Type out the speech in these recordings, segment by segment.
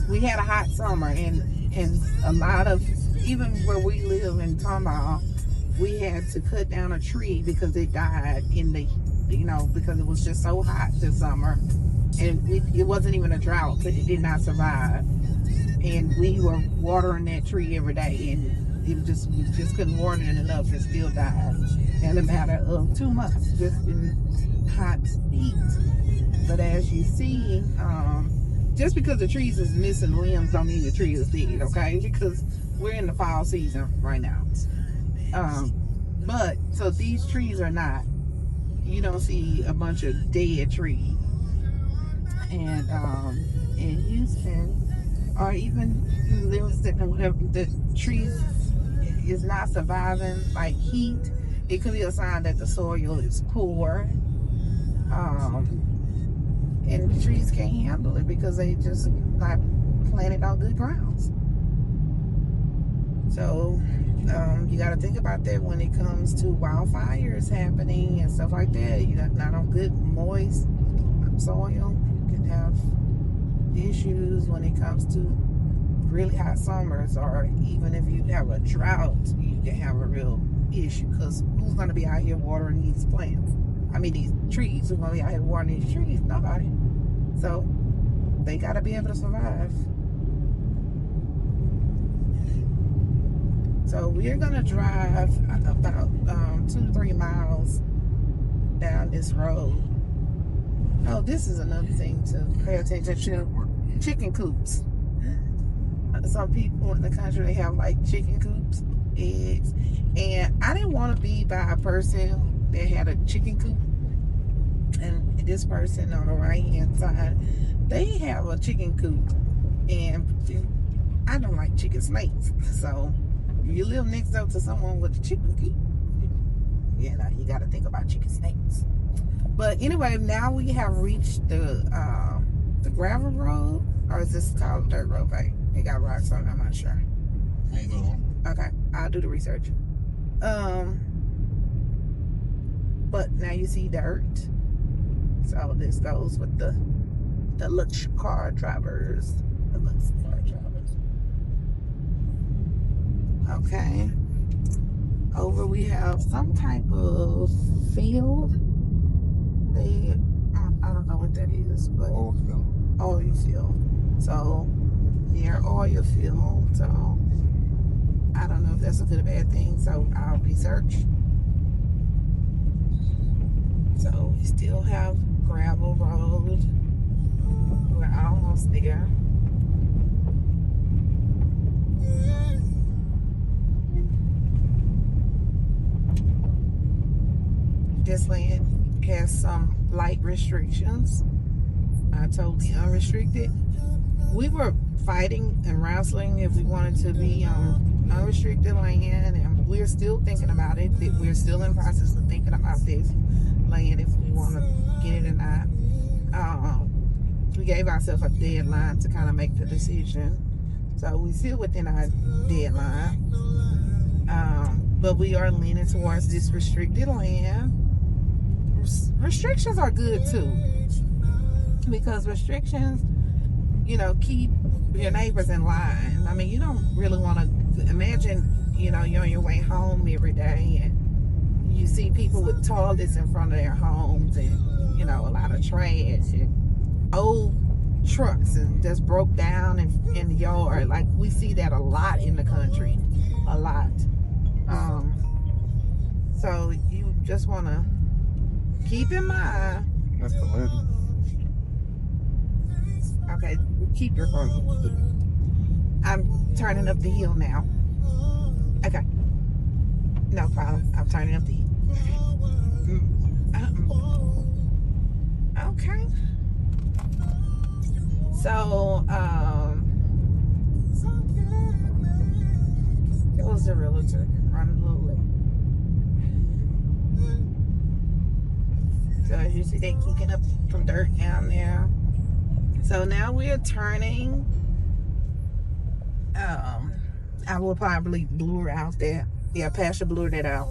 we had a hot summer, and a lot of, even where we live in Tomball, we had to cut down a tree because it died in the, because it was just so hot this summer, and it wasn't even a drought, but it did not survive. And we were watering that tree every day, and we just couldn't water it enough. It still died in a matter of 2 months, just in hot heat. But as you see, just because the trees is missing limbs don't mean the tree is dead, okay? Because we're in the fall season right now. But so these trees are not. You don't see a bunch of dead trees, and in Houston, or even whatever, the trees is not surviving like heat. It could be a sign that the soil is poor. And the trees can't handle it because they just not planted on good grounds. So you got to think about that when it comes to wildfires happening and stuff like that. You got not on good moist soil. You can have issues when it comes to really hot summers, or even if you have a drought, you can have a real issue, because who's going to be out here watering these plants? I mean, these trees. Who's going to be out here watering these trees? Nobody. So they got to be able to survive. So we're going to drive about 2 to 3 miles down this road. Oh, this is another thing to pay attention to: chicken coops. Some people in the country, they have like chicken coops, eggs, and I didn't want to be by a person that had a chicken coop. And this person on the right hand side, they have a chicken coop, and I don't like chicken snakes. So if you live next door to someone with a chicken coop, you got to think about chicken snakes. But anyway, now we have reached the gravel road, or is this called dirt road, babe? It got rocks on it, I'm not sure. How you doing? Okay, I'll do the research. But now you see dirt. So this goes with the luxe car drivers. The luxe car drivers. Okay. Over we have some type of field. I don't know what that is, but oil field. So near oil field. So I don't know if that's a good or bad thing. So I'll research. So we still have gravel road. We're almost there. This land has some light restrictions. Totally unrestricted. We were fighting and wrestling if we wanted to be unrestricted land, and we're still thinking about it. We're still in the process of thinking about this land, if we want to get it or not. We gave ourselves a deadline to kind of make the decision, so we still within our deadline. But we are leaning towards this restricted land. Restrictions are good too, because restrictions, keep your neighbors in line. I mean, you don't really want to imagine, you're on your way home every day and you see people with toilets in front of their homes, and a lot of trash and old trucks and just broke down in the yard. Like, we see that a lot in the country, a lot. So you just want to keep in mind. That's the lady. Okay, keep your phone. I'm turning up the hill now. Okay. No problem. I'm turning up the hill. Okay. So, it was the realtor running a little late. So as you see, they kicking up some dirt down there. So now we're turning. I will probably blur out that. Yeah, Pastor blur that out,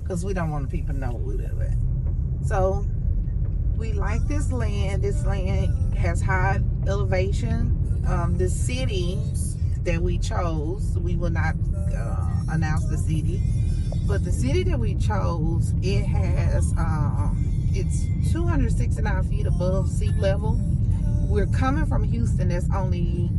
because we don't want the people to know what we live at. So we like this land. This land has high elevation. The city that we chose, we will not announce the city, but the city that we chose, it has it's 269 feet above sea level. We're coming from Houston, that's only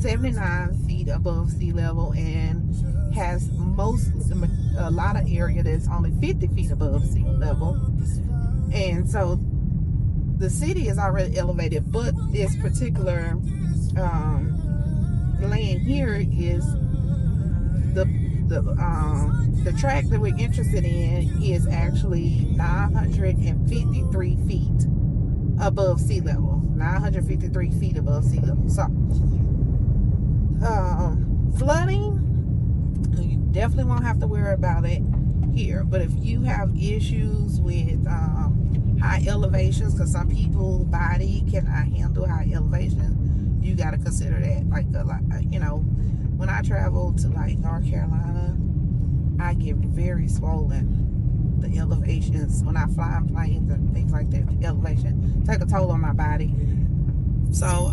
79 feet above sea level, and has a lot of area that's only 50 feet above sea level. And so the city is already elevated, but this particular land here is the track that we're interested in is actually 953 feet above sea level. 953 feet above sea level. So flooding, you definitely won't have to worry about it here. But if you have issues with high elevations, because some people's body cannot handle high elevation, you got to consider that. Like when I travel to like North Carolina, I get very swollen. The elevations when I fly in planes and things like that, the elevation take a toll on my body. So,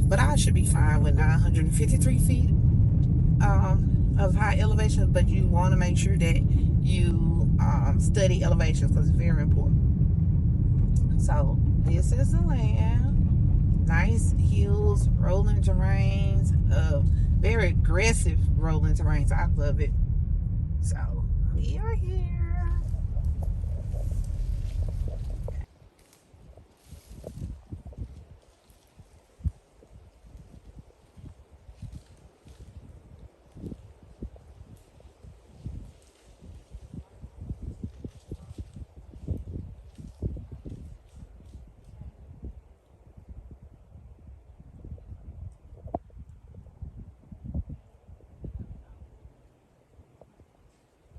but I should be fine with 953 feet of high elevation. But you want to make sure that you study elevations because it's very important. So this is the land. Nice hills, rolling terrains, very aggressive rolling terrains. I love it. So we are here.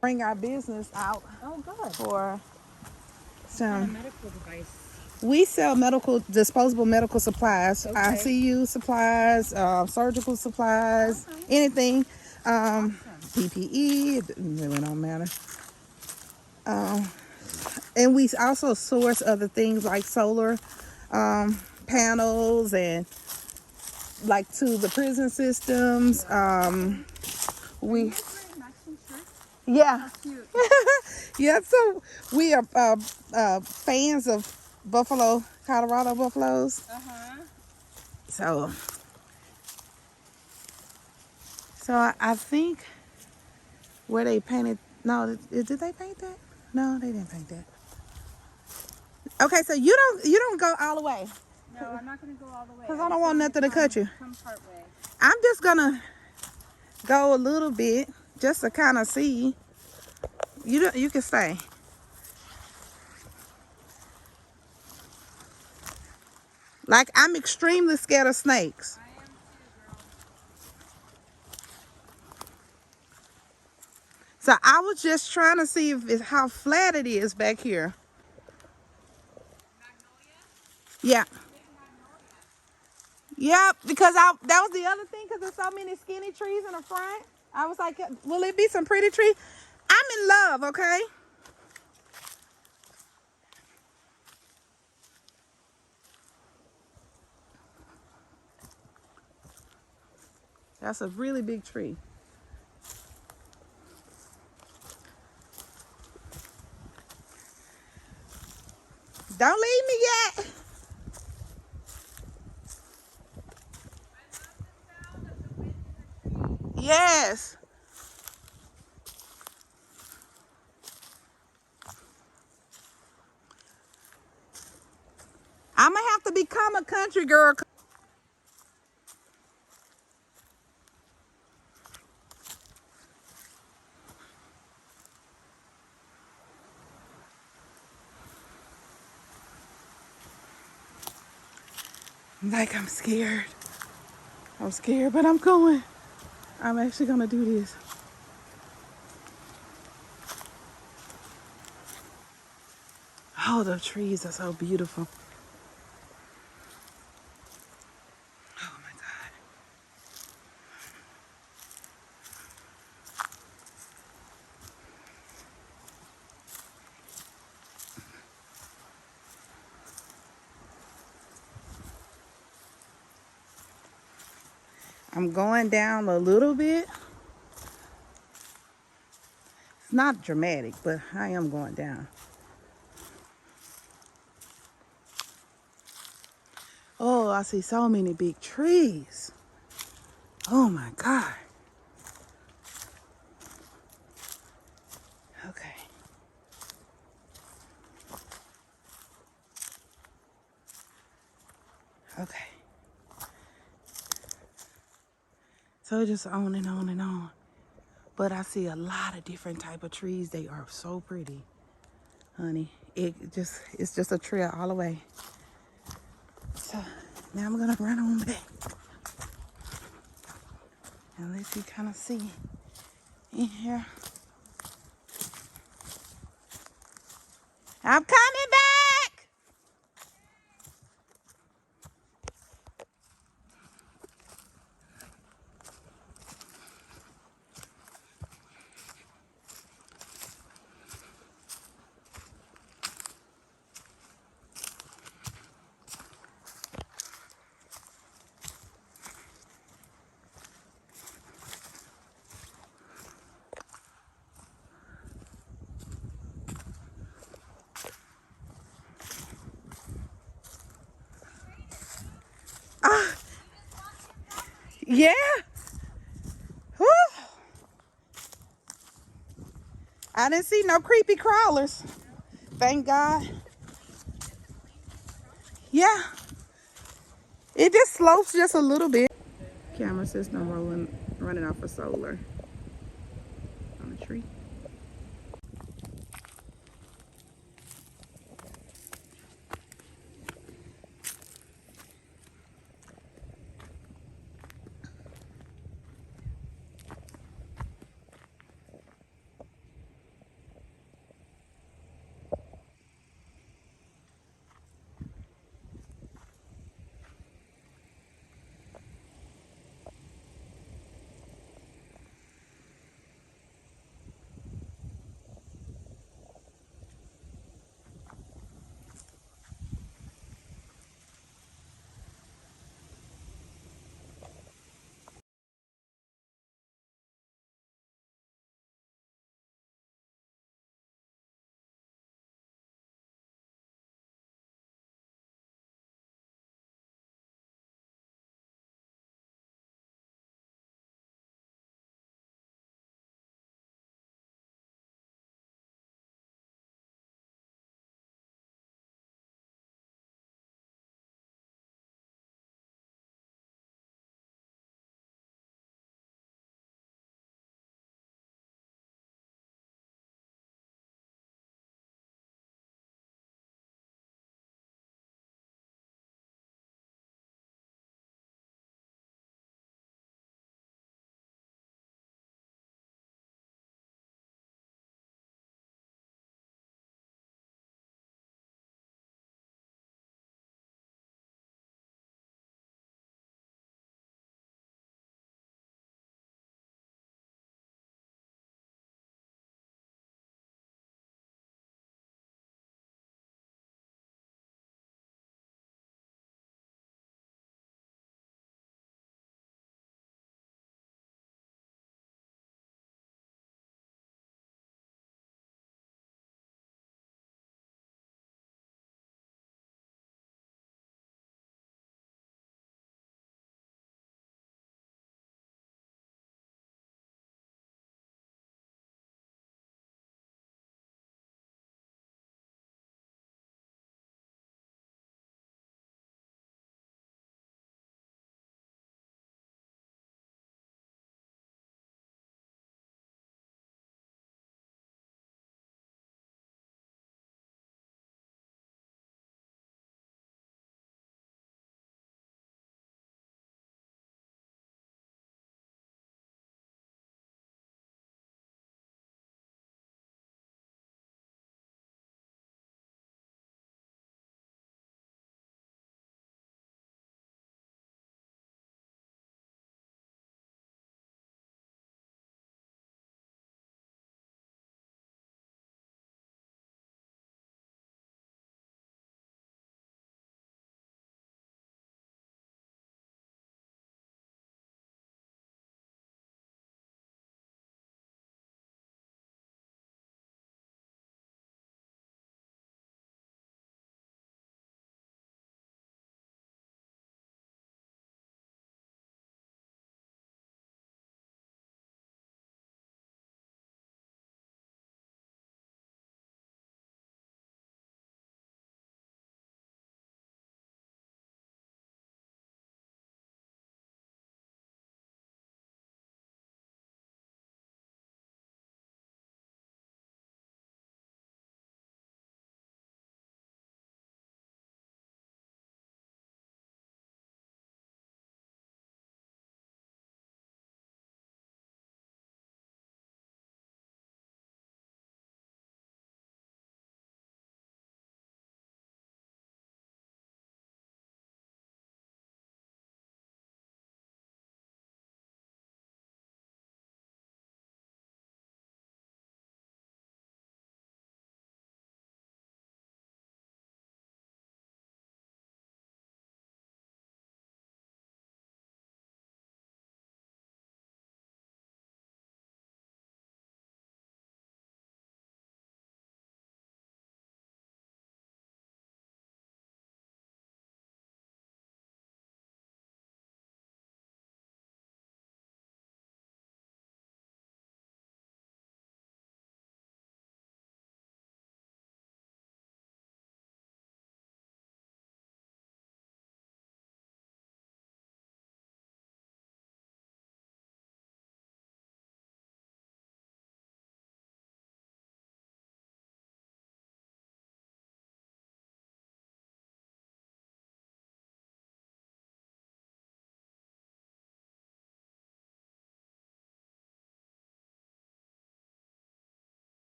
Bring our business out. Oh, good. For some medical device. we sell disposable medical supplies. Okay. ICU supplies, surgical supplies, anything. PPE, it really don't matter. And we also source other things like solar panels and like to the prison systems. We yeah. How cute. Yeah, so we are fans of Colorado buffaloes. So I think where they painted, no, did they paint that? No, they didn't paint that. Okay, so you don't go all the way. No, I'm not going to go all the way. Because I don't want nothing to cut you. Come part way. I'm just going to go a little bit just to kind of see. You can stay. Like, I'm extremely scared of snakes. I am too, girl. So I was just trying to see how flat it is back here. Yeah. Yep, because that was the other thing, because there's so many skinny trees in the front. I was like, will it be some pretty trees? I'm in love, okay? That's a really big tree. Don't leave me yet. Yes. I'm going to have to become a country girl. Like, I'm scared. I'm scared, but I'm going. I'm actually going to do this. Oh, the trees are so beautiful. Oh my God. I'm going down a little bit. It's not dramatic, but I am going down. Oh, I see so many big trees. Oh my God. Okay. Okay. So just on and on and on. But I see a lot of different type of trees. They are so pretty, honey. It's just a trail all the way. So now I'm gonna run on back and let you kind of see in here. I'm coming back. Yeah. Whew. I didn't see no creepy crawlers. Thank God. Yeah. It just slopes just a little bit. Camera system running off of solar.